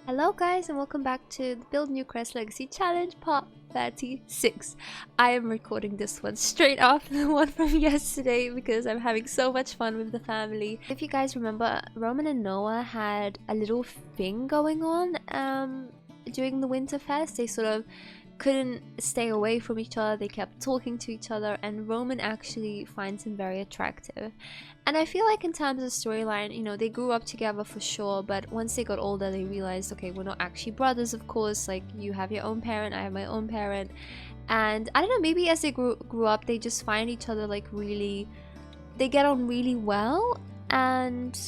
Hello guys and welcome back to the Build Newcrest Legacy Challenge Part 36. I am recording this one straight after the one from yesterday because I'm having so much fun with the family. If you guys remember, Roman and Noah had a little thing going on during the Winterfest. They sort of couldn't stay away from each other, they kept talking to each other, and Roman actually finds him very attractive. And I feel like in terms of storyline, you know, they grew up together for sure, but once they got older they realized, okay, we're not actually brothers, of course, like you have your own parent, I have my own parent. And I don't know, maybe as they grew up they just find each other like really, they get on really well. And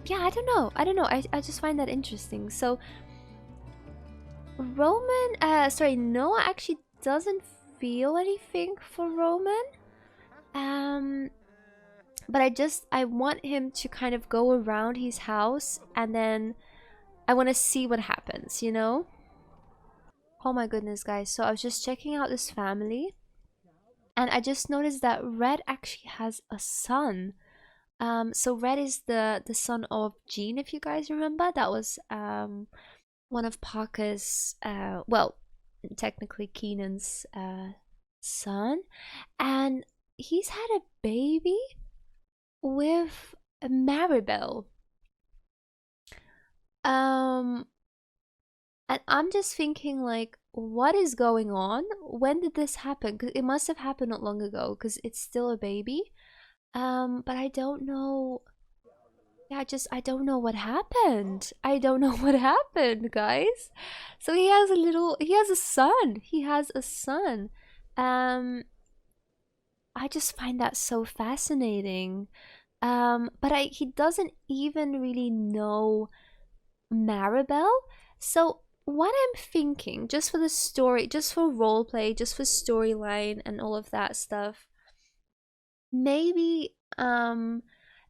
yeah, I don't know, I just find that interesting. So Noah actually doesn't feel anything for Roman. But I want him to kind of go around his house and then I want to see what happens, you know? Oh my goodness, guys. So I was just checking out this family and I just noticed that Red actually has a son. So Red is the son of Jean, if you guys remember. That was one of Parker's, well, technically Keenan's son, and he's had a baby with Maribel. And I'm just thinking, like, what is going on? When did this happen? Because it must have happened not long ago, because it's still a baby. But I don't know. Yeah, I don't know what happened. I don't know what happened, guys. So he has a son. He has a son. I just find that so fascinating. But he doesn't even really know Maribel. So what I'm thinking, just for the story, just for roleplay, just for storyline and all of that stuff, maybe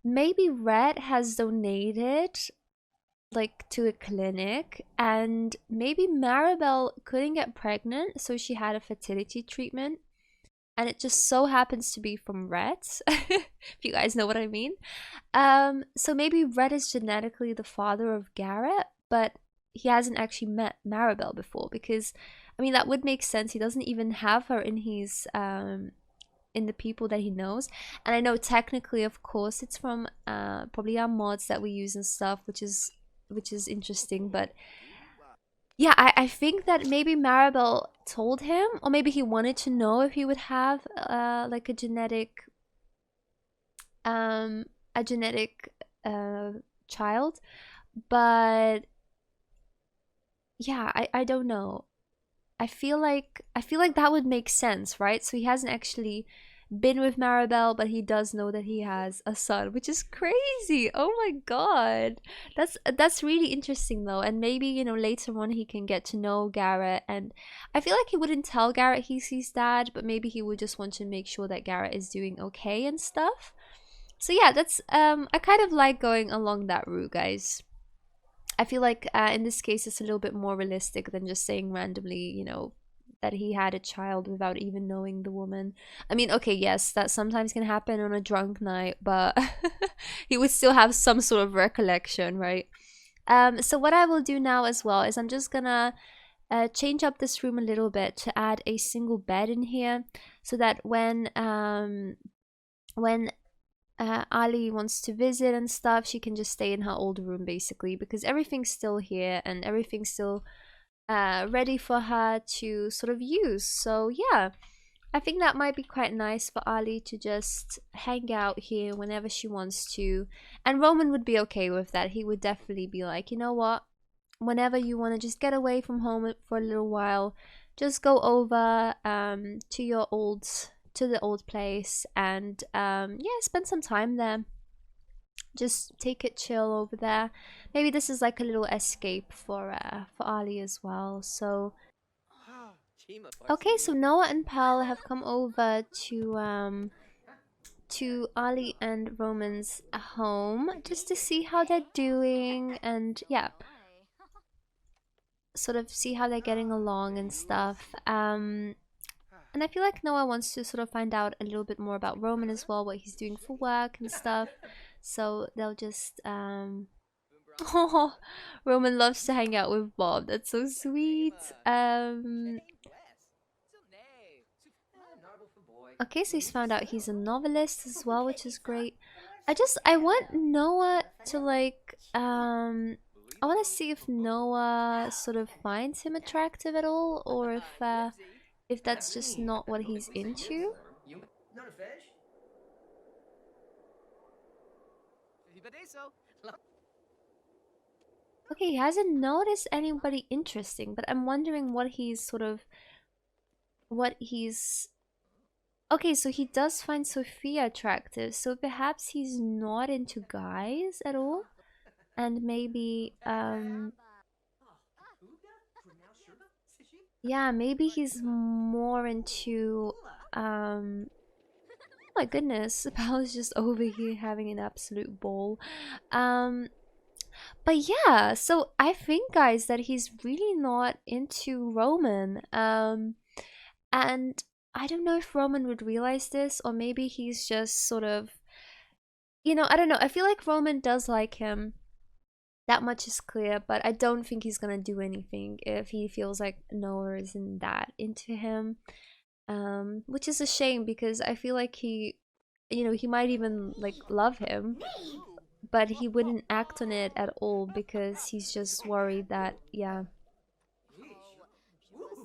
maybe Red has donated like to a clinic, and maybe Maribel couldn't get pregnant, so she had a fertility treatment, and it just so happens to be from Reds, if you guys know what I mean. So maybe Red is genetically the father of Garrett, but he hasn't actually met Maribel before, because I mean that would make sense. He doesn't even have her in his in the people that he knows. And I know technically, of course, it's from probably our mods that we use and stuff, which is interesting, but yeah, I think that maybe Maribel told him, or maybe he wanted to know if he would have like a genetic um a genetic child. But yeah, I don't know. I feel like that would make sense, right? So he hasn't actually been with Maribel, but he does know that he has a son, which is crazy. Oh my god. That's really interesting though. And maybe, you know, later on he can get to know Garrett, and I feel like he wouldn't tell Garrett he's his dad, but maybe he would just want to make sure that Garrett is doing okay and stuff. So yeah, that's I kind of like going along that route, guys. I feel like in this case it's a little bit more realistic than just saying randomly, you know, that he had a child without even knowing the woman. I mean, okay, yes, that sometimes can happen on a drunk night, but he would still have some sort of recollection, right? So what I will do now as well is I'm just gonna change up this room a little bit to add a single bed in here, so that when Ali wants to visit and stuff, she can just stay in her old room basically, because everything's still here and everything's still ready for her to sort of use. So yeah, I think that might be quite nice for Ali to just hang out here whenever she wants to. And Roman would be okay with that. He would definitely be like, you know what, whenever you want to just get away from home for a little while, just go over to the old place and yeah, spend some time there. Just take it chill over there. Maybe this is like a little escape for Ali as well. So okay, so Noah and Pal have come over to Ali and Roman's home just to see how they're doing, and yeah, sort of see how they're getting along and stuff. And I feel like Noah wants to sort of find out a little bit more about Roman as well, what he's doing for work and stuff. So they'll just Oh, Roman loves to hang out with Bob. That's so sweet. Okay, so he's found out he's a novelist as well, which is great. I want Noah to like I want to see if Noah sort of finds him attractive at all, or if that's just not what he's into. Okay, he hasn't noticed anybody interesting, but I'm wondering what he's sort of what he's okay, so he does find Sophia attractive, so perhaps he's not into guys at all, and maybe yeah, maybe he's more into oh my goodness, Paul's just over here having an absolute ball. Um but yeah, so I think guys that he's really not into Roman. And I don't know if Roman would realize this, or maybe he's just sort of, I don't know. I feel like Roman does like him. That much is clear, but I don't think he's gonna do anything if he feels like Noah isn't that into him. Which is a shame because I feel like he might even like love him, but he wouldn't act on it at all because he's just worried that, yeah,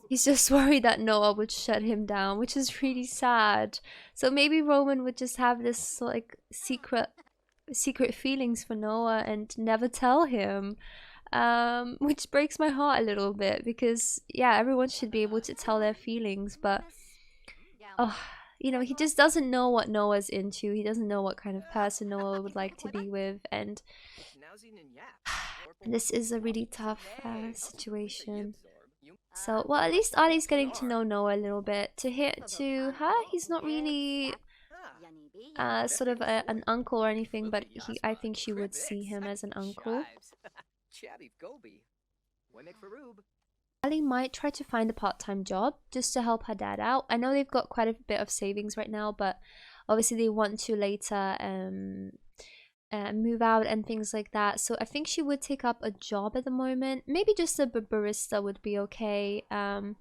he's just worried that Noah would shut him down, which is really sad. So maybe Roman would just have this like secret feelings for Noah and never tell him. Which breaks my heart a little bit because yeah, everyone should be able to tell their feelings, but oh, he just doesn't know what Noah's into. He doesn't know what kind of person Noah would like to be with, and this is a really tough situation. So, well, at least Ali's getting to know Noah a little bit. To her, he's not really sort of an uncle or anything, but I think she would see him as an uncle. Ali might try to find a part-time job just to help her dad out. I know they've got quite a bit of savings right now, but obviously they want to later move out and things like that. So I think she would take up a job at the moment. Maybe just a barista would be okay. But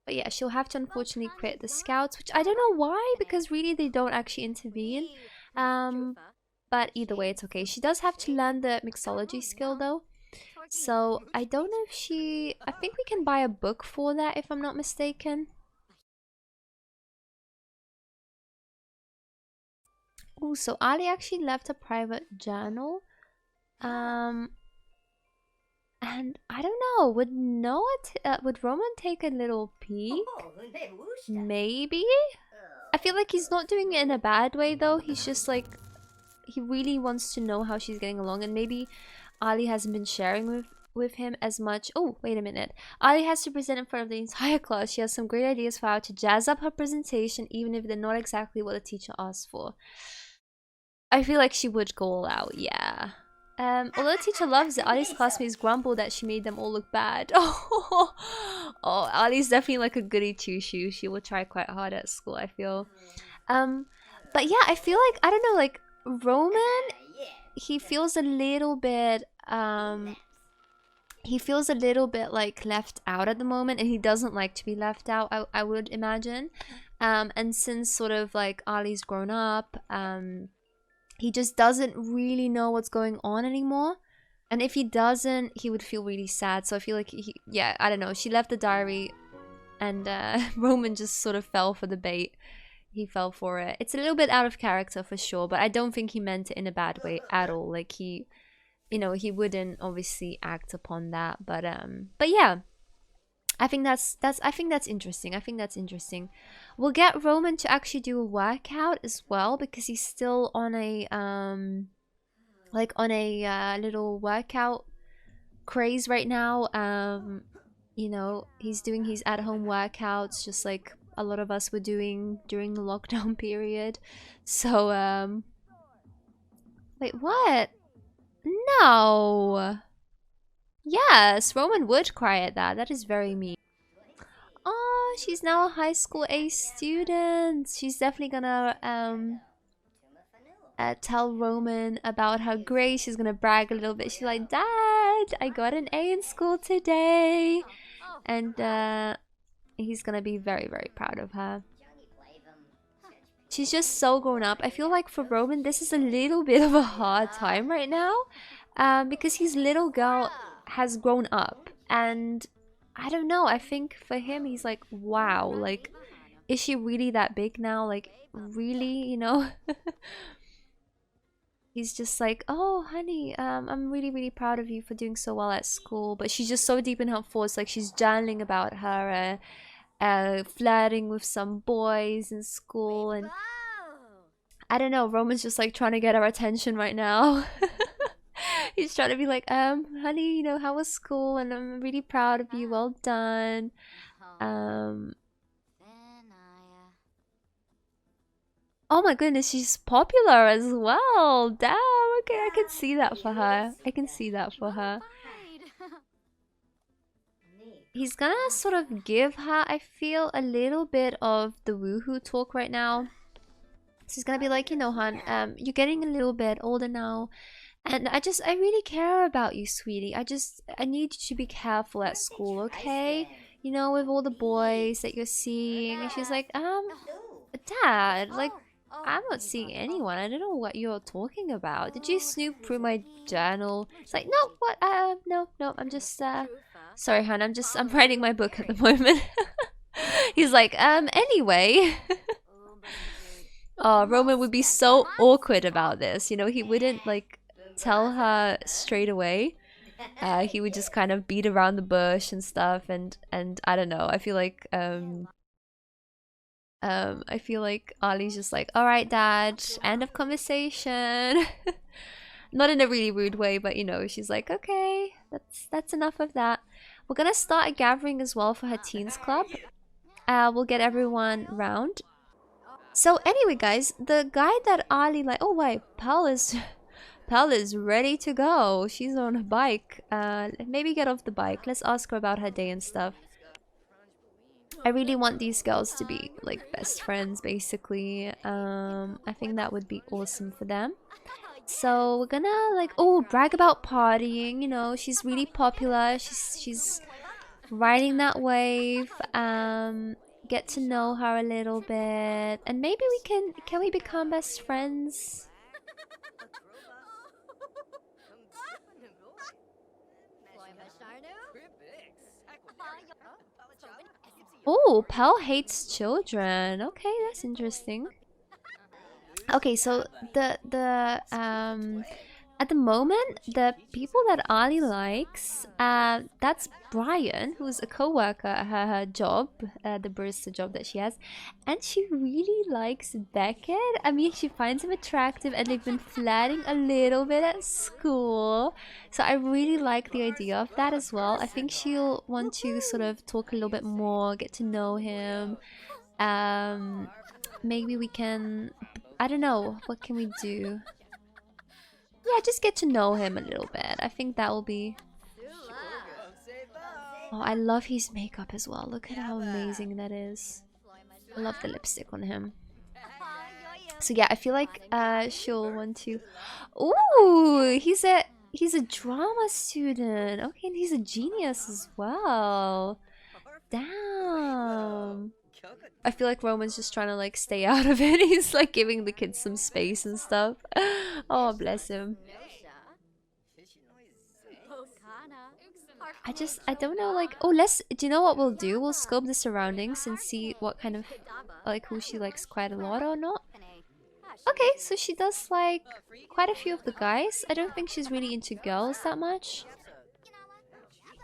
yeah, she'll have to unfortunately quit the scouts, which I don't know why, because really they don't actually intervene. But either way, it's okay. She does have to learn the mixology skill though. So I don't know if I think we can buy a book for that if I'm not mistaken. Oh, so Ali actually left a private journal. And I don't know, would Roman take a little peek? Maybe? I feel like he's not doing it in a bad way though. He's just like, he really wants to know how she's getting along, and maybe Ali hasn't been sharing with him as much. Oh, wait a minute. Ali has to present in front of the entire class. She has some great ideas for how to jazz up her presentation, even if they're not exactly what the teacher asked for. I feel like she would go all out, yeah. Although the teacher loves it, Ali's classmates grumble that she made them all look bad. Oh, Ali's definitely like a goody two-shoe. She will try quite hard at school, I feel. But yeah, I feel like, I don't know, like, Roman, he feels a little bit like left out at the moment, and he doesn't like to be left out, I would imagine. And since sort of like Ali's grown up, he just doesn't really know what's going on anymore, and if he doesn't, he would feel really sad. So I feel like yeah, I don't know, she left the diary and Roman just sort of fell for the bait. He fell for it. It's a little bit out of character for sure, but I don't think he meant it in a bad way at all. Like he wouldn't obviously act upon that. But yeah, I think that's interesting. I think that's interesting. We'll get Roman to actually do a workout as well, because he's still on a little workout craze right now. He's doing his at-home workouts just like a lot of us were doing during the lockdown period. So wait, what? No. Yes, Roman would cry at that. That is very mean. Oh, she's now a high school A student. She's definitely gonna tell Roman about her grades. She's gonna brag a little bit. She's like, Dad, I got an A in school today. And he's gonna be very, very proud of her. She's just so grown up. I feel like for Roman, this is a little bit of a hard time right now. Because his little girl has grown up. And I don't know, I think for him, he's like, wow, like, is she really that big now? Like, really, you know? He's just like, oh, honey, I'm really, really proud of you for doing so well at school. But she's just so deep in her thoughts, like she's journaling about her flirting with some boys in school. And I don't know, Roman's just like trying to get her attention right now. He's trying to be like, honey, you know, how was school? And I'm really proud of you. Well done. Oh my goodness, she's popular as well. Damn, okay, I can see that for her. I can see that for her. He's gonna sort of give her, I feel, a little bit of the woohoo talk right now. So he's gonna be like, you know, hon, you're getting a little bit older now. And I really care about you, sweetie. I need you to be careful at school, okay? You know, with all the boys that you're seeing. And she's like, Dad, like, I'm not seeing anyone. I don't know what you're talking about. Did you snoop through my journal? It's like, no, what? No, I'm just, sorry, hon, I'm writing my book at the moment. He's like, anyway. Oh, Roman would be so awkward about this. You know, he wouldn't, like, tell her straight away. He would just kind of beat around the bush and stuff. And I don't know. I feel like, Ali's just like, all right, Dad, end of conversation. Not in a really rude way, but you know, she's like, okay, that's enough of that. We're gonna start a gathering as well for her teens club. We'll get everyone round. So anyway, guys, the guy that Ali like, oh wait, Pearl is ready to go. She's on a bike. Maybe get off the bike. Let's ask her about her day and stuff. I really want these girls to be like best friends, basically. I think that would be awesome for them. So we're gonna like, oh, brag about partying. You know, she's really popular. She's riding that wave. Get to know her a little bit, and maybe we can we become best friends? Oh, Pell hates children. Okay, that's interesting. Okay, so at the moment, the people that Ali likes, that's Brian, who's a co-worker at her job, the barista job that she has, and she really likes Beckett. I mean, she finds him attractive, and they've been flirting a little bit at school. So I really like the idea of that as well. I think she'll want to sort of talk a little bit more, get to know him. Maybe we can, I don't know, what can we do? Yeah, just get to know him a little bit. I think that will be... Oh, I love his makeup as well. Look at how amazing that is. I love the lipstick on him. So yeah, I feel like she'll want to... Ooh, he's a drama student. Okay, and he's a genius as well. Damn. I feel like Roman's just trying to like stay out of it. He's like giving the kids some space and stuff. Oh, bless him. I don't know, like, oh, do you know what we'll do? We'll scope the surroundings and see what kind of, like, who she likes quite a lot or not. Okay, so she does like quite a few of the guys. I don't think she's really into girls that much.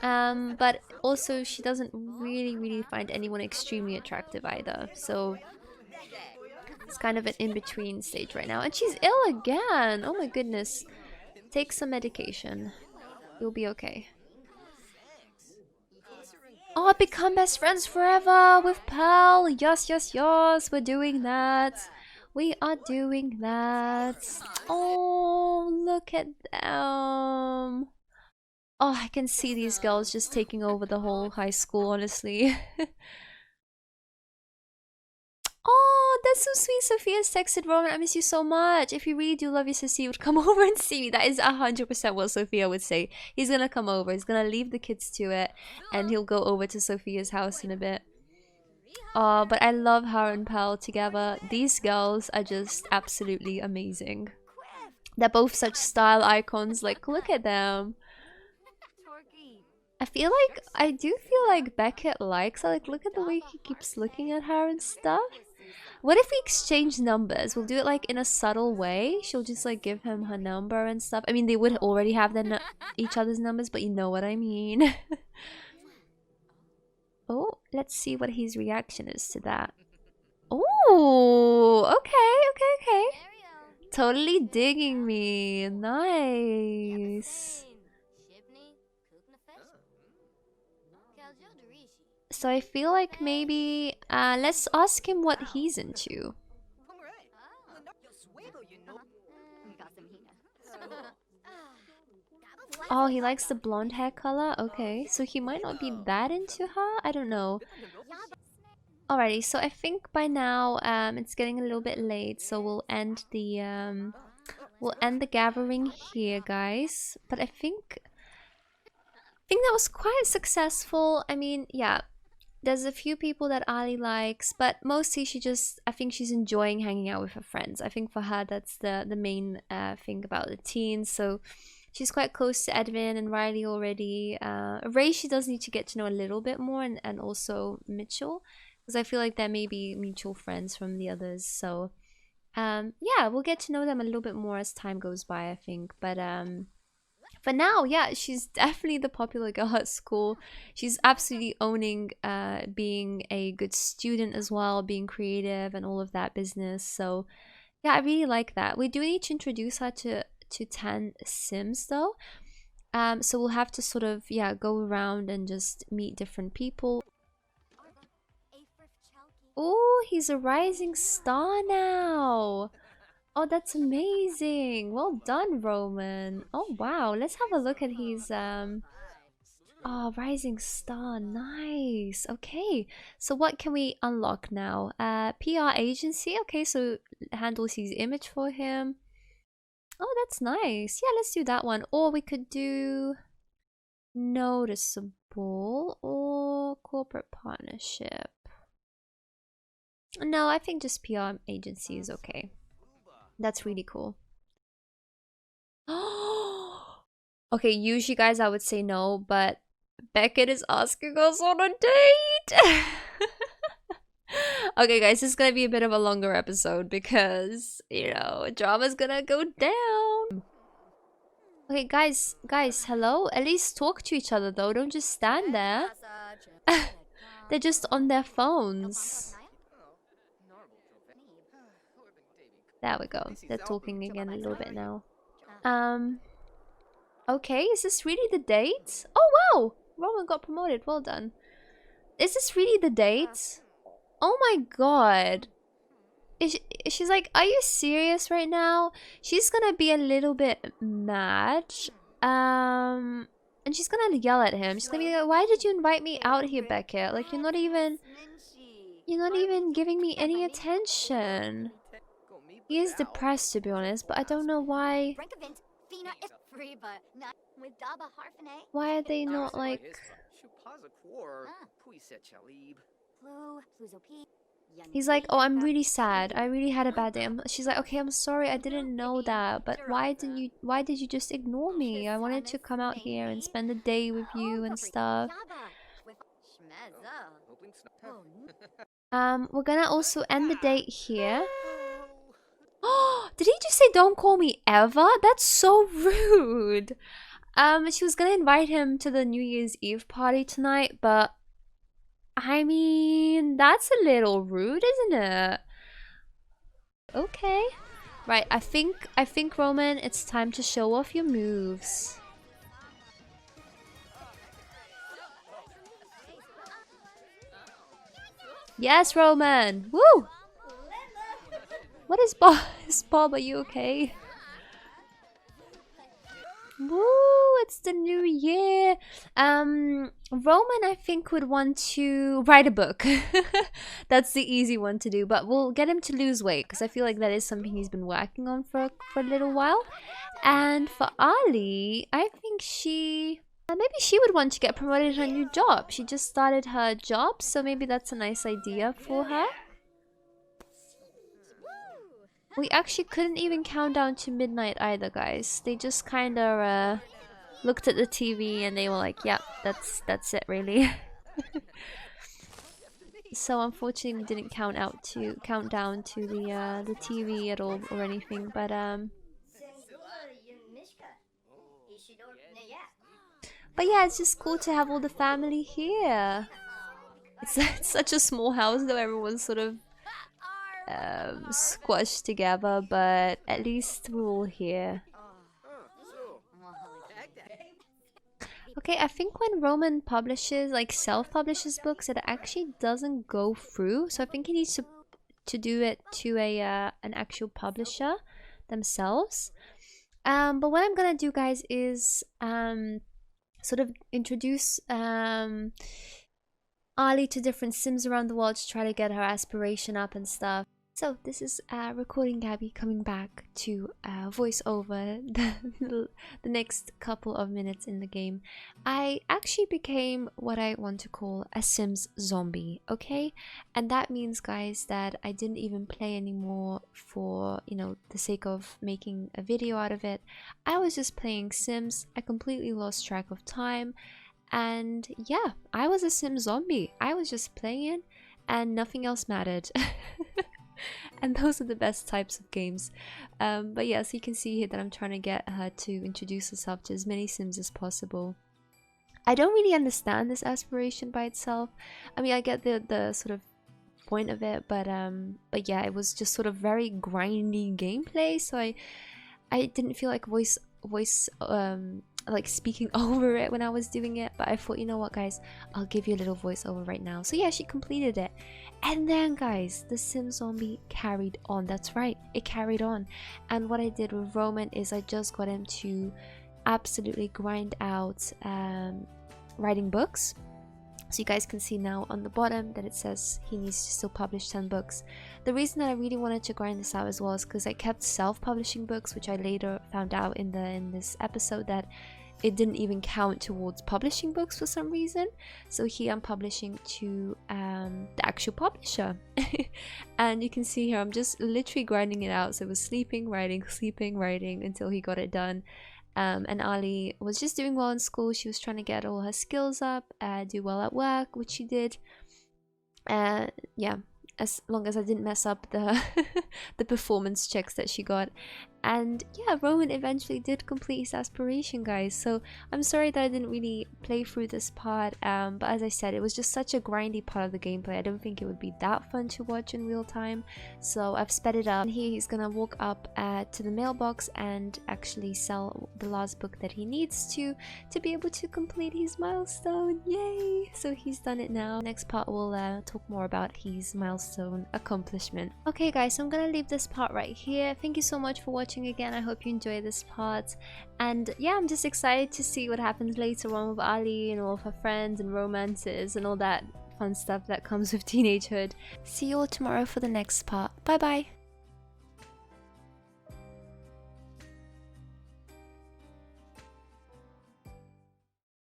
But also she doesn't really find anyone extremely attractive either. So it's kind of an in-between stage right now. And she's ill again. Oh my goodness. Take some medication. You'll be okay. Oh, become best friends forever with Pearl. Yes. We're doing that. We are doing that. Oh, look at them. Oh, I can see these girls just taking over the whole high school, honestly. Oh, that's so sweet. Sophia's texted Roman, I miss you so much. If you really do love your sister, you would come over and see me. That is 100% what Sophia would say. He's gonna come over. He's gonna leave the kids to it, and he'll go over to Sophia's house in a bit. Oh, but I love her and Pearl together. These girls are just absolutely amazing. They're both such style icons. Like, look at them. I do feel like Beckett likes her. Like, look at the way he keeps looking at her and stuff. What if we exchange numbers? We'll do it like in a subtle way. She'll just like give him her number and stuff. I mean, they would already have their each other's numbers, but you know what I mean. Oh, let's see what his reaction is to that. Oh, okay. Totally digging me. Nice. So I feel like maybe let's ask him what he's into. Oh, he likes the blonde hair color? Okay, so he might not be that into her? I don't know. Alrighty, so I think by now it's getting a little bit late, so we'll end the gathering here, guys. But I think that was quite successful. I mean, yeah, there's a few people that Ali likes, but mostly I think she's enjoying hanging out with her friends. I think for her that's the main thing about the teens. So she's quite close to Edwin and Riley already. Ray she does need to get to know a little bit more, and also Mitchell, because I feel like there may be mutual friends from the others. So yeah, we'll get to know them a little bit more as time goes by, I think. But for now, yeah, she's definitely the popular girl at school. She's absolutely owning being a good student as well, being creative and all of that business. So yeah, I really like that. We do need to introduce her to 10 Sims though. So we'll have to sort of, yeah, go around and just meet different people. Oh, he's a rising star now. Oh, that's amazing. Well done, Roman. Oh, wow. Let's have a look at his, oh, rising star. Nice. Okay. So what can we unlock now? PR agency. Okay, so handles his image for him. Oh, that's nice. Yeah, let's do that one. Or we could do noticeable or corporate partnership. No, I think just PR agency is okay. That's really cool. Okay, usually guys I would say no, but Beckett is asking us on a date. Okay guys, this is gonna be a bit of a longer episode because, you know, drama's gonna go down. Okay guys, hello? At least talk to each other though, don't just stand there. They're just on their phones. There we go. They're talking again a little bit now. Okay, is this really the date? Oh wow! Roman got promoted, well done. Is this really the date? Oh my god. She's like, are you serious right now? She's gonna be a little bit mad. And she's gonna yell at him. She's gonna be like, why did you invite me out here, Beckett? Like, you're not even giving me any attention. He is depressed, to be honest, but I don't know why. Why are they not like... He's like, oh, I'm really sad. I really had a bad day. She's like, okay, I'm sorry. I didn't know that. But why did you just ignore me? I wanted to come out here and spend the day with you and stuff. We're gonna also end the date here. Oh, did he just say don't call me ever? That's so rude. She was gonna invite him to the New Year's Eve party tonight, but I mean, that's a little rude, isn't it? Okay. Right, I think Roman, it's time to show off your moves. Yes, Roman. Woo! What is Bob? Is Bob, are you okay? Woo, it's the new year. Roman, I think, would want to write a book. That's the easy one to do, but we'll get him to lose weight because I feel like that is something he's been working on for a little while. And for Ali, I think maybe she would want to get promoted in her new job. She just started her job, so maybe that's a nice idea for her. We actually couldn't even count down to midnight either, guys. They just kind of looked at the TV and they were like, "Yep, that's it, really." So unfortunately, we didn't count down to the TV at all or anything. But yeah, it's just cool to have all the family here. It's such a small house though. Everyone's sort of squashed together, but at least we're all here. Okay, I think when Roman publishes, like self-publishes books, it actually doesn't go through. So I think he needs to do it to an actual publisher themselves. But what I'm gonna do, guys, is sort of introduce Ali to different sims around the world to try to get her aspiration up and stuff. So this is Recording Gabby coming back to voice over the next couple of minutes in the game. I actually became what I want to call a Sims zombie, okay? And that means, guys, that I didn't even play anymore for, you know, the sake of making a video out of it. I was just playing Sims. I completely lost track of time. And yeah, I was a Sim zombie. I was just playing and nothing else mattered. And those are the best types of games. But yeah, so you can see here that I'm trying to get her to introduce herself to as many Sims as possible. I don't really understand this aspiration by itself. I mean, I get the sort of point of it, but yeah, it was just sort of very grindy gameplay, so I didn't feel like voice like speaking over it when I was doing it. But I thought, you know what, guys, I'll give you a little voiceover right now. So yeah, she completed it. And then, guys, the Sim zombie carried on. That's right, it carried on. And what I did with Roman is I just got him to absolutely grind out writing books. So you guys can see now on the bottom that it says he needs to still publish 10 books. The reason that I really wanted to grind this out as well is because I kept self-publishing books, which I later found out in this episode that it didn't even count towards publishing books for some reason. So here I'm publishing to the actual publisher. And you can see here I'm just literally grinding it out. So it was sleeping, writing until he got it done. And Ali was just doing well in school. She was trying to get all her skills up, do well at work, which she did. Yeah, as long as I didn't mess up the the performance checks that she got. And yeah, Roman eventually did complete his aspiration, guys. So I'm sorry that I didn't really play through this part, but as I said, it was just such a grindy part of the gameplay. I don't think it would be that fun to watch in real time, so I've sped it up. And here he's gonna walk up to the mailbox and actually sell the last book that he needs to be able to complete his milestone. Yay! So he's done it now. Next part we'll talk more about his milestone accomplishment. Okay, guys, so I'm gonna leave this part right here. Thank you so much for watching again. I hope you enjoyed this part, and yeah, I'm just excited to see what happens later on with Ali and all of her friends and romances and all that fun stuff that comes with teenagehood. See you all tomorrow for the next part. Bye bye.